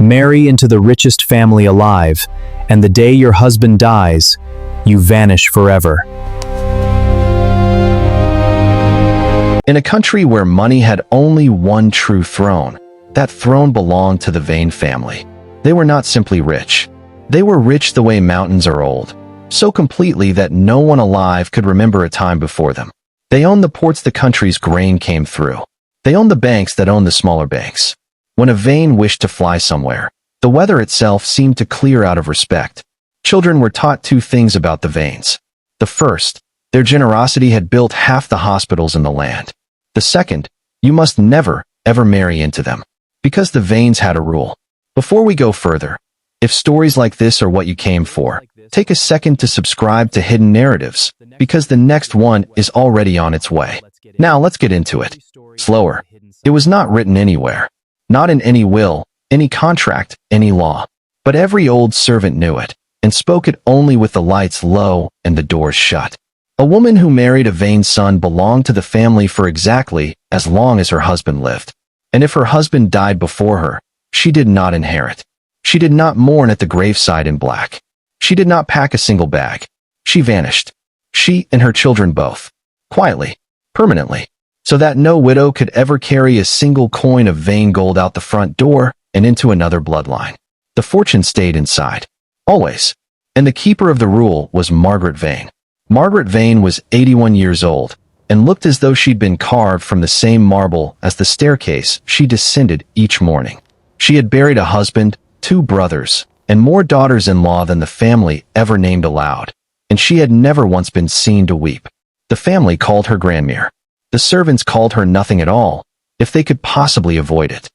Marry into the richest family alive, and the day your husband dies, you vanish forever. In a country where money had only one true throne, that throne belonged to the Vane family. They were not simply rich. They were rich the way mountains are old, so completely that no one alive could remember a time before them. They owned the ports the country's grain came through. They owned the banks that owned the smaller banks. When a Vane wished to fly somewhere, the weather itself seemed to clear out of respect. Children were taught two things about the Vanes. The first, their generosity had built half the hospitals in the land. The second, you must never, ever marry into them. Because the Vanes had a rule. Before we go further, if stories like this are what you came for, take a second to subscribe to Hidden Narratives, because the next one is already on its way. Now let's get into it. Slower. It was not written anywhere. Not in any will, any contract, any law. But every old servant knew it, and spoke it only with the lights low and the doors shut. A woman who married a Vane son belonged to the family for exactly as long as her husband lived. And if her husband died before her, she did not inherit. She did not mourn at the graveside in black. She did not pack a single bag. She vanished. She and her children both. Quietly. Permanently. So that no widow could ever carry a single coin of Vane gold out the front door and into another bloodline. The fortune stayed inside. Always. And the keeper of the rule was Margaret Vane. Margaret Vane was 81 years old, and looked as though she'd been carved from the same marble as the staircase she descended each morning. She had buried a husband, 2 brothers, and more daughters-in-law than the family ever named aloud, and she had never once been seen to weep. The family called her grandmere. The servants called her nothing at all, if they could possibly avoid it.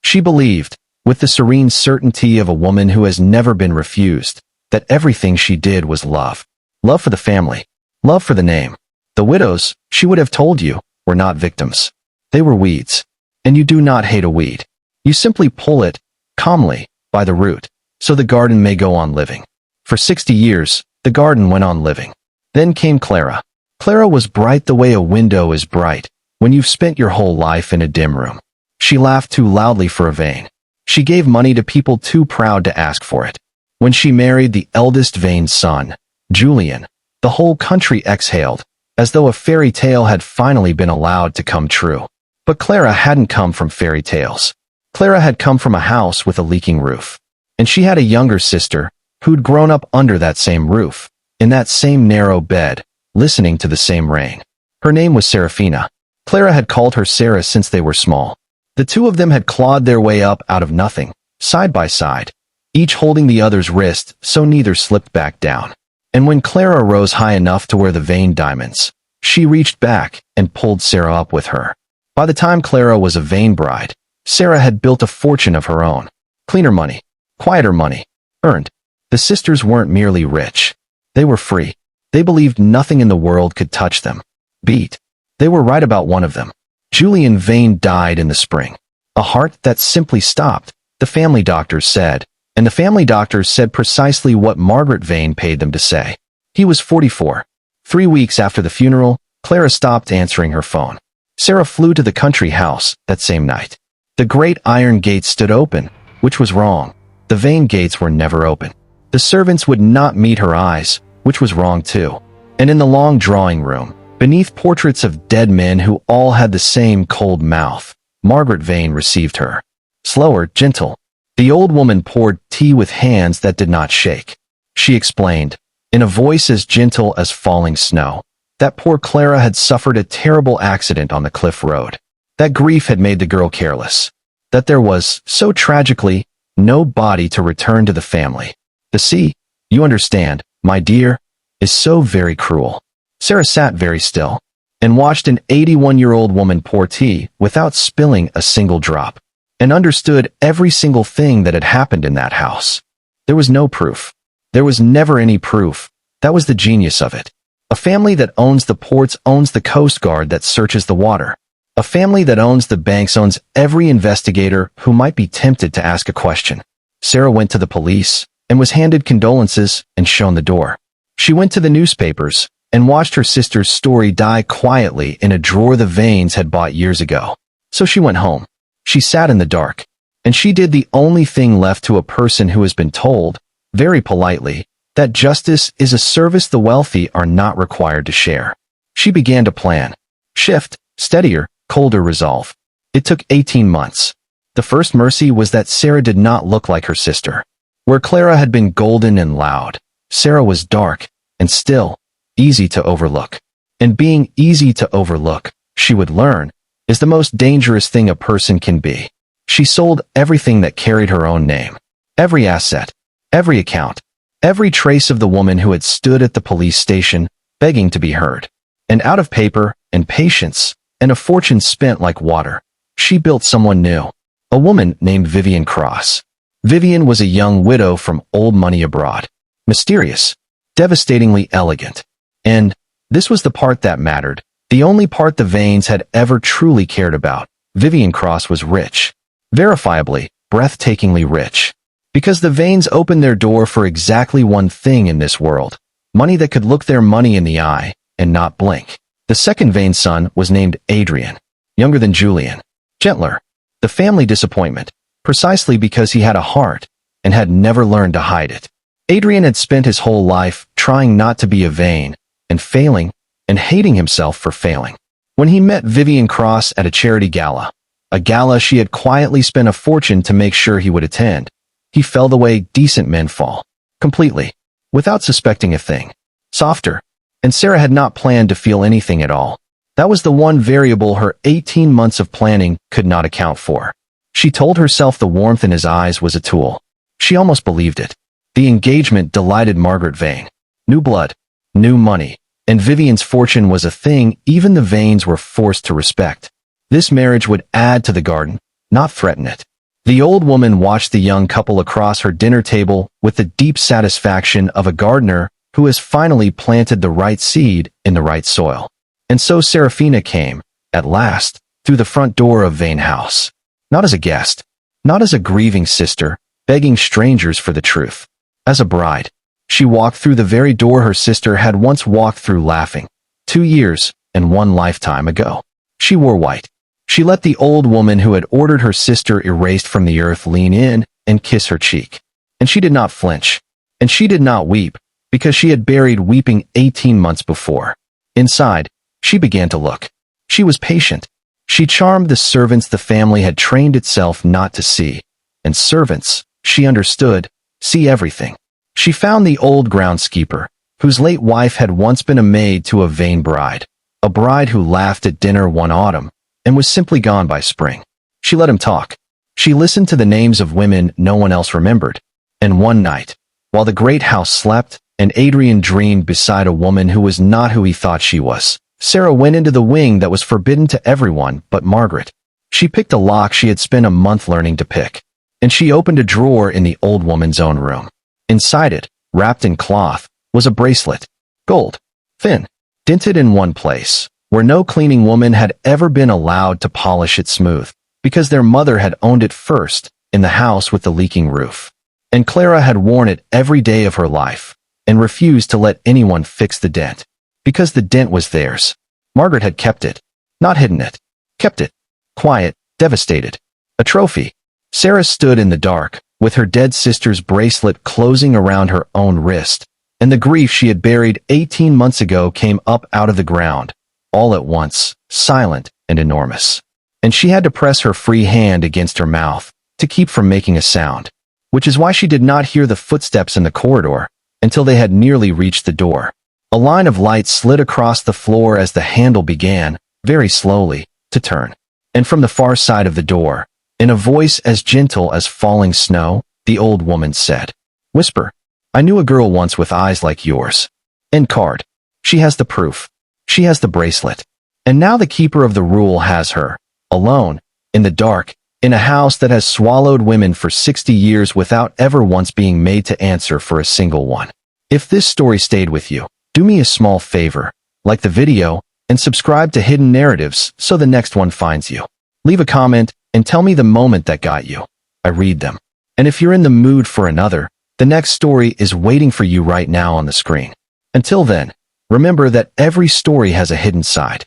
She believed, with the serene certainty of a woman who has never been refused, that everything she did was love. Love for the family. Love for the name. The widows, she would have told you, were not victims. They were weeds. And you do not hate a weed. You simply pull it, calmly, by the root, so the garden may go on living. For 60 years, the garden went on living. Then came Clara. Clara was bright the way a window is bright, when you've spent your whole life in a dim room. She laughed too loudly for a Vane. She gave money to people too proud to ask for it. When she married the eldest Vane's son, Julian, the whole country exhaled, as though a fairy tale had finally been allowed to come true. But Clara hadn't come from fairy tales. Clara had come from a house with a leaking roof. And she had a younger sister, who'd grown up under that same roof, in that same narrow bed, listening to the same rain. Her name was Serafina. Clara had called her Sarah since they were small. The two of them had clawed their way up out of nothing, side by side, each holding the other's wrist so neither slipped back down. And when Clara rose high enough to wear the Vane diamonds, she reached back and pulled Sarah up with her. By the time Clara was a Vane bride, Sarah had built a fortune of her own. Cleaner money, quieter money, earned. The sisters weren't merely rich. They were free. They believed nothing in the world could touch them. Beat. They were right about one of them. Julian Vane died in the spring. A heart that simply stopped, the family doctors said. And the family doctors said precisely what Margaret Vane paid them to say. He was 44. 3 weeks after the funeral, Clara stopped answering her phone. Sarah flew to the country house that same night. The great iron gates stood open, which was wrong. The Vane gates were never open. The servants would not meet her eyes, which was wrong too. And in the long drawing room, beneath portraits of dead men who all had the same cold mouth, Margaret Vane received her. Slower, gentle. The old woman poured tea with hands that did not shake. She explained, in a voice as gentle as falling snow, that poor Clara had suffered a terrible accident on the cliff road. That grief had made the girl careless. That there was, so tragically, no body to return to the family. The sea, you understand, my dear, is so very cruel. Sarah sat very still, and watched an 81-year-old woman pour tea without spilling a single drop, and understood every single thing that had happened in that house. There was no proof. There was never any proof. That was the genius of it. A family that owns the ports owns the Coast Guard that searches the water. A family that owns the banks owns every investigator who might be tempted to ask a question. Sarah went to the police and was handed condolences and shown the door. She went to the newspapers and watched her sister's story die quietly in a drawer the Vanes had bought years ago. So she went home. She sat in the dark. And she did the only thing left to a person who has been told, very politely, that justice is a service the wealthy are not required to share. She began to plan. Shift, steadier, colder resolve. It took 18 months. The first mercy was that Sarah did not look like her sister. Where Clara had been golden and loud, Sarah was dark and still, easy to overlook. And being easy to overlook, she would learn, is the most dangerous thing a person can be. She sold everything that carried her own name. Every asset, every account, every trace of the woman who had stood at the police station, begging to be heard. And out of paper and patience, and a fortune spent like water, she built someone new. A woman named Vivian Cross. Vivian was a young widow from old money abroad. Mysterious, devastatingly elegant. And this was the part that mattered, the only part the Vanes had ever truly cared about. Vivian Cross was rich. Verifiably, breathtakingly rich. Because the Vanes opened their door for exactly one thing in this world. Money that could look their money in the eye and not blink. The second Vane son was named Adrian. Younger than Julian. Gentler. The family disappointment. Precisely because he had a heart and had never learned to hide it. Adrian had spent his whole life trying not to be a Vane, and failing, and hating himself for failing. When he met Vivian Cross at a charity gala, a gala she had quietly spent a fortune to make sure he would attend, he fell the way decent men fall. Completely. Without suspecting a thing. Softer. And Sarah had not planned to feel anything at all. That was the one variable her 18 months of planning could not account for. She told herself the warmth in his eyes was a tool. She almost believed it. The engagement delighted Margaret Vane. New blood, new money, and Vivian's fortune was a thing even the Vanes were forced to respect. This marriage would add to the garden, not threaten it. The old woman watched the young couple across her dinner table with the deep satisfaction of a gardener who has finally planted the right seed in the right soil. And so Serafina came, at last, through the front door of Vane House. Not as a guest, not as a grieving sister, begging strangers for the truth. As a bride, she walked through the very door her sister had once walked through laughing, 2 years and 1 lifetime ago. She wore white. She let the old woman who had ordered her sister erased from the earth lean in and kiss her cheek. And she did not flinch. And she did not weep, because she had buried weeping 18 months before. Inside, she began to look. She was patient. She charmed the servants the family had trained itself not to see. And servants, she understood, see everything. She found the old groundskeeper, whose late wife had once been a maid to a Vane bride. A bride who laughed at dinner one autumn, and was simply gone by spring. She let him talk. She listened to the names of women no one else remembered. And one night, while the great house slept, and Adrian dreamed beside a woman who was not who he thought she was, Sarah went into the wing that was forbidden to everyone but Margaret. She picked a lock she had spent a month learning to pick. And she opened a drawer in the old woman's own room. Inside it, wrapped in cloth, was a bracelet. Gold. Thin. Dinted in one place, where no cleaning woman had ever been allowed to polish it smooth, because their mother had owned it first, in the house with the leaking roof. And Clara had worn it every day of her life, and refused to let anyone fix the dent. Because the dent was theirs. Margaret had kept it. Not hidden it. Kept it. Quiet, devastated. A trophy. Sarah stood in the dark, with her dead sister's bracelet closing around her own wrist, and the grief she had buried 18 months ago came up out of the ground, all at once, silent and enormous. And she had to press her free hand against her mouth, to keep from making a sound, which is why she did not hear the footsteps in the corridor, until they had nearly reached the door. A line of light slid across the floor as the handle began, very slowly, to turn. And from the far side of the door, in a voice as gentle as falling snow, the old woman said, "Whisper, I knew a girl once with eyes like yours. End card. She has the proof. She has the bracelet. And now the keeper of the rule has her, alone, in the dark, in a house that has swallowed women for 60 years without ever once being made to answer for a single one. If this story stayed with you, do me a small favor, like the video, and subscribe to Hidden Narratives so the next one finds you. Leave a comment and tell me the moment that got you. I read them. And if you're in the mood for another, the next story is waiting for you right now on the screen. Until then, remember that every story has a hidden side.